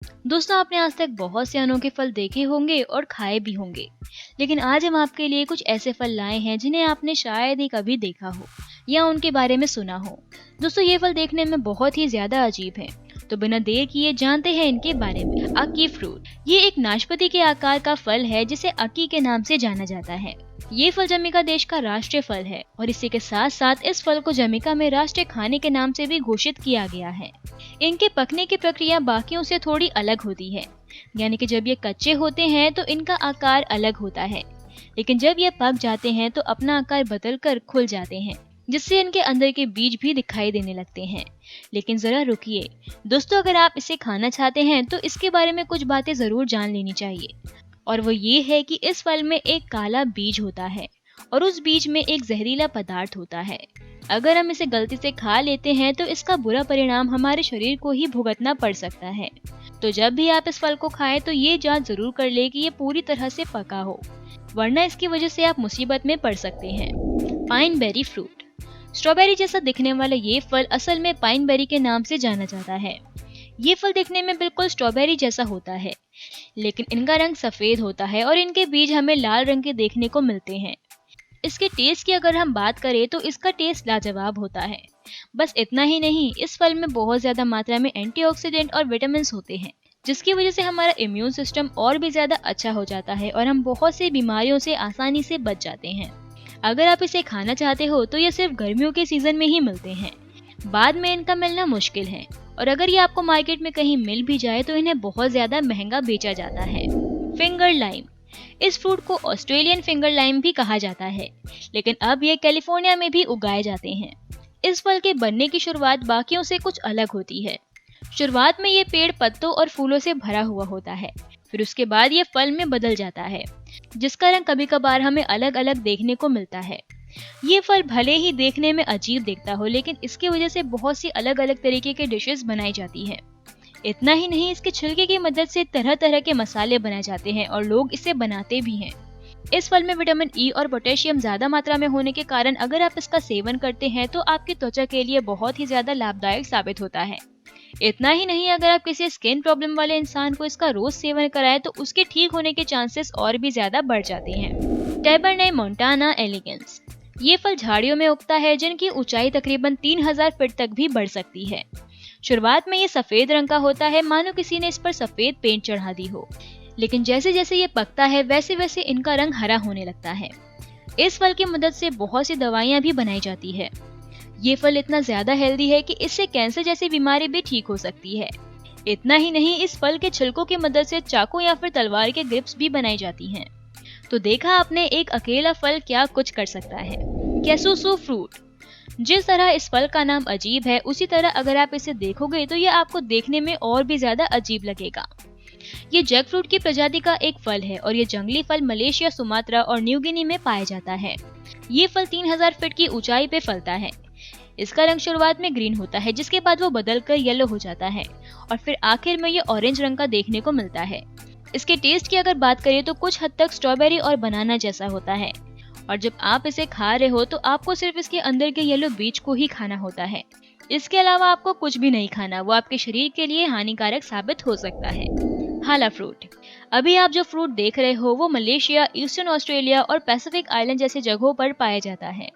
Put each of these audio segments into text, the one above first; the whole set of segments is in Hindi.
दोस्तों, आपने आज तक बहुत से अनोखे फल देखे होंगे और खाए भी होंगे, लेकिन आज हम आपके लिए कुछ ऐसे फल लाए हैं जिन्हें आपने शायद ही कभी देखा हो या उनके बारे में सुना हो। दोस्तों, ये फल देखने में बहुत ही ज्यादा अजीब हैं, तो बिना देर किए जानते हैं इनके बारे में। अकी फ्रूट, ये एक नाशपाती के आकार का फल है जिसे अकी के नाम से जाना जाता है। ये फल जमैका देश का राष्ट्रीय फल है और इसी के साथ साथ इस फल को जमैका में राष्ट्रीय खाने के नाम से भी घोषित किया गया है। इनके पकने की प्रक्रिया बाकियों से थोड़ी अलग होती है, यानी कि जब ये कच्चे होते हैं तो इनका आकार अलग होता है, लेकिन जब ये पक जाते हैं तो अपना आकार बदलकर खुल जाते हैं, जिससे इनके अंदर के बीज भी दिखाई देने लगते हैं। लेकिन जरा रुकिए दोस्तों, अगर आप इसे खाना चाहते हैं तो इसके बारे में कुछ बातें जरूर जान लेनी चाहिए, और वो ये है कि इस फल में एक काला बीज होता है और उस बीज में एक जहरीला पदार्थ होता है। अगर हम इसे गलती से खा लेते हैं तो इसका बुरा परिणाम हमारे शरीर को ही भुगतना पड़ सकता है। तो जब भी आप इस फल को खाएं तो ये जांच जरूर कर ले कि ये पूरी तरह से पका हो, वरना इसकी वजह से आप मुसीबत में पड़ सकते हैं। पाइन बेरी फ्रूट, स्ट्रॉबेरी जैसा दिखने वाला ये फल असल में पाइन बेरी के नाम से जाना जाता है। ये फल दिखने में बिल्कुल स्ट्रॉबेरी जैसा होता है, लेकिन इनका रंग सफेद होता है और इनके बीज हमें लाल रंग के देखने को मिलते हैं। इसके टेस्ट की अगर हम बात करें तो इसका टेस्ट लाजवाब होता है। बस इतना ही नहीं, इस फल में बहुत ज्यादा मात्रा में एंटीऑक्सीडेंट और विटामिन होते हैं, जिसकी वजह से हमारा इम्यून सिस्टम और भी ज्यादा अच्छा हो जाता है और हम बहुत सी बीमारियों से आसानी से बच जाते हैं। अगर आप इसे खाना चाहते हो तो ये सिर्फ गर्मियों के सीजन में ही मिलते हैं, बाद में इनका मिलना मुश्किल है, और अगर ये आपको मार्केट में कहीं मिल भी जाए तो इन्हें बहुत ज्यादा महंगा बेचा जाता है। फिंगर लाइम, इस फ्रूट को ऑस्ट्रेलियन फिंगर लाइम भी कहा जाता है, लेकिन अब ये कैलिफोर्निया में भी उगाए जाते हैं। इस फल के बनने की शुरुआत बाकियों से कुछ अलग होती है। शुरुआत में ये पेड़ पत्तों और फूलों से भरा हुआ होता है, फिर उसके बाद ये फल में बदल जाता है, जिसका रंग कभी कभार हमें अलग अलग देखने को मिलता है। ये फल भले ही देखने में अजीब दिखता हो, लेकिन इसकी वजह से बहुत सी अलग अलग तरीके के डिशेस बनाई जाती हैं। इतना ही नहीं, इसके छिलके की मदद से तरह तरह के मसाले बनाए जाते हैं और लोग इसे बनाते भी हैं। इस फल में विटामिन ई और पोटेशियम ज्यादा मात्रा में होने के कारण अगर आप इसका सेवन करते हैं तो आपकी त्वचा के लिए बहुत ही ज्यादा लाभदायक साबित होता है। इतना ही नहीं, अगर आप किसी स्किन प्रॉब्लम वाले इंसान को इसका रोज सेवन कराएं तो उसके ठीक होने के चांसेस और भी ज्यादा बढ़ जाते हैं। टैबरने मोंटाना एलिगेंस, ये फल झाड़ियों में उगता है जिनकी ऊंचाई तकरीबन 3000 फीट तक भी बढ़ सकती है। शुरुआत में ये सफेद रंग का होता है, मानो किसी ने इस पर सफेद पेंट चढ़ा दी हो, लेकिन जैसे जैसे ये पकता है वैसे वैसे इनका रंग हरा होने लगता है। इस फल की मदद से बहुत सी दवाइयाँ भी बनाई जाती है। ये फल इतना ज्यादा हेल्दी है कि इससे कैंसर जैसी बीमारी भी ठीक हो सकती है। इतना ही नहीं, इस फल के छिलकों की मदद से चाकू या फिर तलवार के ग्रिप्स भी बनाई जाती हैं। तो देखा आपने, एक अकेला फल क्या कुछ कर सकता है। कैसूसू फ्रूट, जिस तरह इस फल का नाम अजीब है, उसी तरह अगर आप इसे देखोगे तो ये आपको देखने में और भी ज्यादा अजीब लगेगा। ये जैकफ्रूट की प्रजाति का एक फल है और ये जंगली फल मलेशिया, सुमात्रा और न्यू गिनी में पाया जाता है। ये फल 3000 फीट की ऊंचाई पे फलता है। इसका रंग शुरुआत में ग्रीन होता है, जिसके बाद वो बदलकर येलो हो जाता है और फिर आखिर में ये ऑरेंज रंग का देखने को मिलता है। इसके टेस्ट की अगर बात करें तो कुछ हद तक स्ट्रॉबेरी और बनाना जैसा होता है, और जब आप इसे खा रहे हो तो आपको सिर्फ इसके अंदर के येलो बीज को ही खाना होता है। इसके अलावा आपको कुछ भी नहीं खाना, वो आपके शरीर के लिए हानिकारक साबित हो सकता है। हाला फ्रूट, अभी आप जो फ्रूट देख रहे हो वो मलेशिया, ईस्टर्न ऑस्ट्रेलिया और पैसिफिक आइलैंड जैसी जगहों पर पाया जाता है,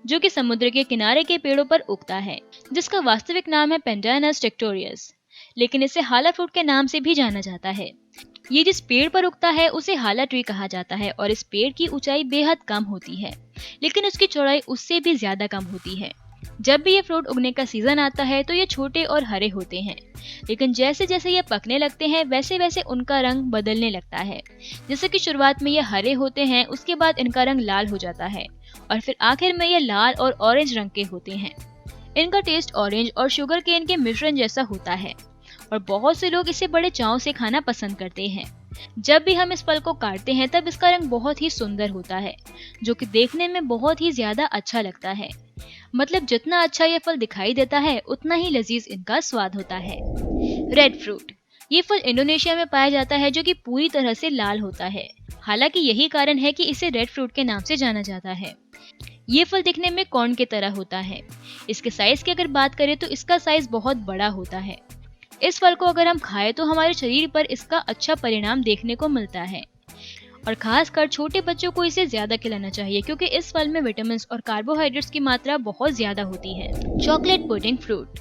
जो कि समुद्र के किनारे के पेड़ों पर उगता है, जिसका वास्तविक नाम है पेंटानस टेक्टोरियस, लेकिन इसे हाला फ्रूट के नाम से भी जाना जाता है। ये जिस पेड़ पर उगता है उसे हाला ट्री कहा जाता है और इस पेड़ की ऊंचाई बेहद कम होती है, लेकिन उसकी चौड़ाई उससे भी ज्यादा कम होती है। जब भी ये फ्रूट उगने का सीजन आता है तो ये छोटे और हरे होते हैं, लेकिन जैसे जैसे ये पकने लगते हैं वैसे वैसे उनका रंग बदलने लगता है। जैसे कि शुरुआत में ये हरे होते हैं, उसके बाद इनका रंग लाल हो जाता है और फिर आखिर में ये लाल और ऑरेंज रंग के होते हैं। इनका टेस्ट ऑरेंज और शुगर केन के मिश्रण जैसा होता है और बहुत से लोग इसे बड़े चाव से खाना पसंद करते हैं। जब भी हम इस फल को काटते हैं तब इसका रंग बहुत ही सुंदर होता है, जो कि देखने में बहुत ही ज्यादा अच्छा लगता है। मतलब जितना अच्छा ये फल दिखाई देता है उतना ही लजीज इनका स्वाद होता है। रेड फ्रूट, ये फल इंडोनेशिया में पाया जाता है, जो कि पूरी तरह से लाल होता है। हालांकि यही कारण है कि इसे रेड फ्रूट के नाम से जाना जाता है। ये फल दिखने में कॉर्न की तरह होता है। इसके साइज की अगर बात करें तो इसका साइज बहुत बड़ा होता है। इस फल को अगर हम खाएं तो हमारे शरीर पर इसका अच्छा परिणाम देखने को मिलता है। और खासकर छोटे बच्चों को इसे ज्यादा खिलाना चाहिए क्योंकि इस फल में विटामिन और कार्बोहाइड्रेट्स की मात्रा बहुत ज्यादा होती है। Chocolate pudding fruit.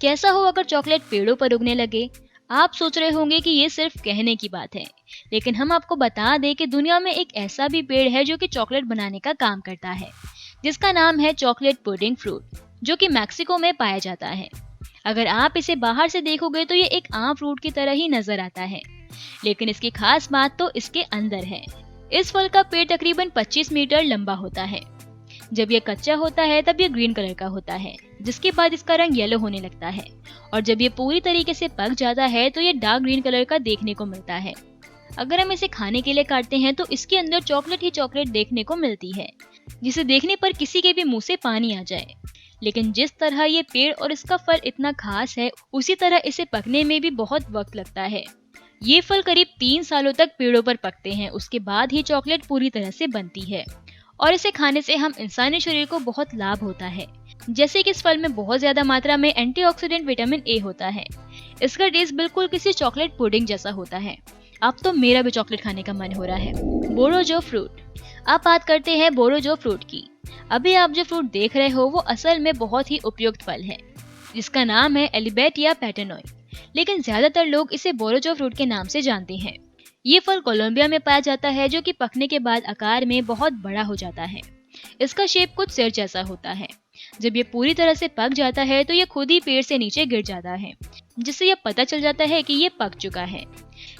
कैसा हो अगर चॉकलेट पेड़ों पर उगने लगे? आप सोच रहे होंगे कि ये सिर्फ कहने की बात है, लेकिन हम आपको बता दें कि दुनिया में एक ऐसा भी पेड़ है जो कि चॉकलेट बनाने का काम करता है, जिसका नाम है चॉकलेट पुडिंग फ्रूट, जो कि मैक्सिको में पाया जाता है। अगर आप इसे बाहर से देखोगे तो ये एक आम फ्रूट की तरह ही नजर आता है, लेकिन इसकी खास बात तो इसके अंदर है। इस फल का पेड़ तकरीबन 25 मीटर लंबा होता है। जब ये कच्चा होता है तब ये ग्रीन कलर का होता है, जिसके बाद इसका रंग येलो होने लगता है, और जब ये पूरी तरीके से पक जाता है तो ये डार्क ग्रीन कलर का देखने को मिलता है। अगर हम इसे खाने के लिए काटते हैं तो इसके अंदर चॉकलेट ही चॉकलेट देखने को मिलती है, जिसे देखने पर किसी के भी मुंह से पानी आ जाए। लेकिन जिस तरह ये पेड़ और इसका फल इतना खास है, उसी तरह इसे पकने में भी बहुत वक्त लगता है। ये फल करीब 3 सालों तक पेड़ों पर पकते हैं, उसके बाद ही चॉकलेट पूरी तरह से बनती है। और इसे खाने से हम इंसानी शरीर को बहुत लाभ होता है, जैसे कि इस फल में बहुत ज्यादा मात्रा में एंटीऑक्सीडेंट विटामिन ए होता है। इसका टेस्ट बिल्कुल किसी चॉकलेट पुडिंग जैसा होता है। अब तो मेरा भी चॉकलेट खाने का मन हो रहा है। बोरोजो फ्रूट। अब बात करते हैं बोरोजो फ्रूट की। अभी आप जो फ्रूट देख रहे हो वो असल में बहुत ही उपयुक्त फल है, जिसका नाम है एलिबेटिया पैटर्नोई, लेकिन ज्यादातर लोग इसे बोरोजो फ्रूट के नाम से जानते हैं। ये फल कोलंबिया में पाया जाता है, जो कि पकने के बाद आकार में बहुत बड़ा हो जाता है। इसका शेप कुछ सिर जैसा होता है। जब ये पूरी तरह से पक जाता है तो ये खुद ही पेड़ से नीचे गिर जाता है, जिससे यह पता चल जाता है कि ये पक चुका है।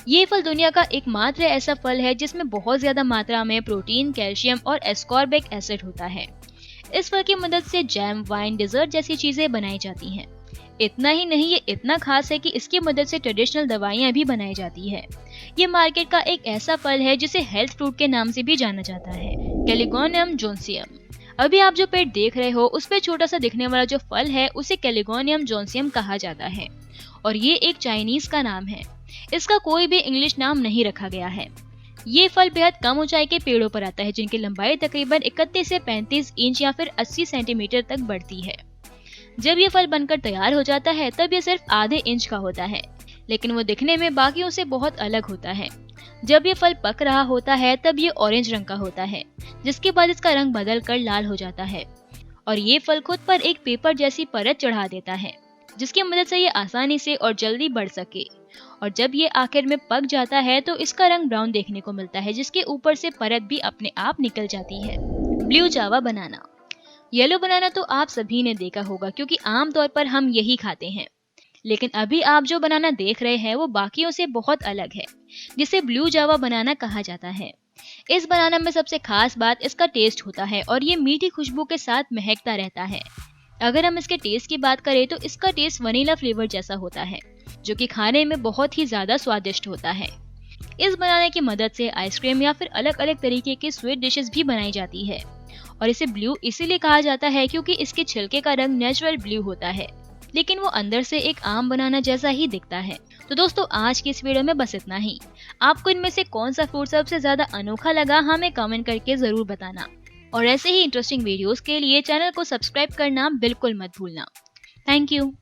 ये फल दुनिया का एकमात्र ऐसा फल है जिसमें बहुत ज्यादा मात्रा में प्रोटीन, कैल्शियम और एस्कॉर्बिक एसिड होता है। इस फल की मदद से जैम, वाइन, डेजर्ट जैसी चीजें बनाई जाती हैं। इतना ही नहीं, ये इतना खास है कि इसकी मदद से ट्रेडिशनल दवाइयाँ भी बनाई जाती है। ये मार्केट का एक ऐसा फल है जिसे हेल्थ फ्रूट के नाम से भी जाना जाता है, कैलिगोनियम जोन्सियम। अभी आप जो पेड़ देख रहे हो उस पे छोटा सा दिखने वाला जो फल है उसे कैलिगोनियम जोन्सियम कहा जाता है, और ये एक चाइनीज का नाम है। इसका कोई भी इंग्लिश नाम नहीं रखा गया है। ये फल बेहद कम ऊंचाई के पेड़ों पर आता है, जिनकी लंबाई तकरीबन 31 से 35 इंच या फिर 80 सेंटीमीटर तक बढ़ती है। जब ये फल बनकर तैयार हो जाता है तब ये सिर्फ आधे इंच का होता है, लेकिन वो दिखने में बाकियों से बहुत अलग होता है। जब ये फल पक रहा होता है तब ये ऑरेंज रंग का होता है, जिसके बाद इसका रंग बदल कर लाल हो जाता है, और ये फल खुद पर एक पेपर जैसी परत चढ़ा देता है, जिसकी मदद से ये आसानी से और जल्दी बढ़ सके। और जब ये आखिर में पक जाता है तो इसका रंग ब्राउन देखने को मिलता है, जिसके ऊपर से परत भी अपने आप निकल जाती है। ब्लू जावा बनाना। येलो बनाना तो आप सभी ने देखा होगा, क्योंकि आमतौर पर हम यही खाते हैं। लेकिन अभी आप जो बनाना देख रहे हैं वो बाकियों से बहुत अलग है, जिसे ब्लू जावा बनाना कहा जाता है। इस बनाना में सबसे खास बात इसका टेस्ट होता है, और ये मीठी खुशबू के साथ महकता रहता है। अगर हम इसके टेस्ट की बात करें तो इसका टेस्ट वनीला फ्लेवर जैसा होता है, जो कि खाने में बहुत ही ज्यादा स्वादिष्ट होता है। इस बनाने की मदद से आइसक्रीम या फिर अलग अलग तरीके की स्वीट डिशेस भी बनाई जाती है, और इसे ब्लू इसीलिए कहा जाता है क्योंकि इसके छिलके का रंग नेचुरल ब्लू होता है, लेकिन वो अंदर से एक आम बनाना जैसा ही दिखता है। तो दोस्तों, आज की इस वीडियो में बस इतना ही। आपको इनमें से कौन सा फ्रूट सबसे ज्यादा अनोखा लगा हमें कमेंट करके जरूर बताना, और ऐसे ही इंटरेस्टिंग वीडियोस के लिए चैनल को सब्सक्राइब करना बिल्कुल मत भूलना। Thank you.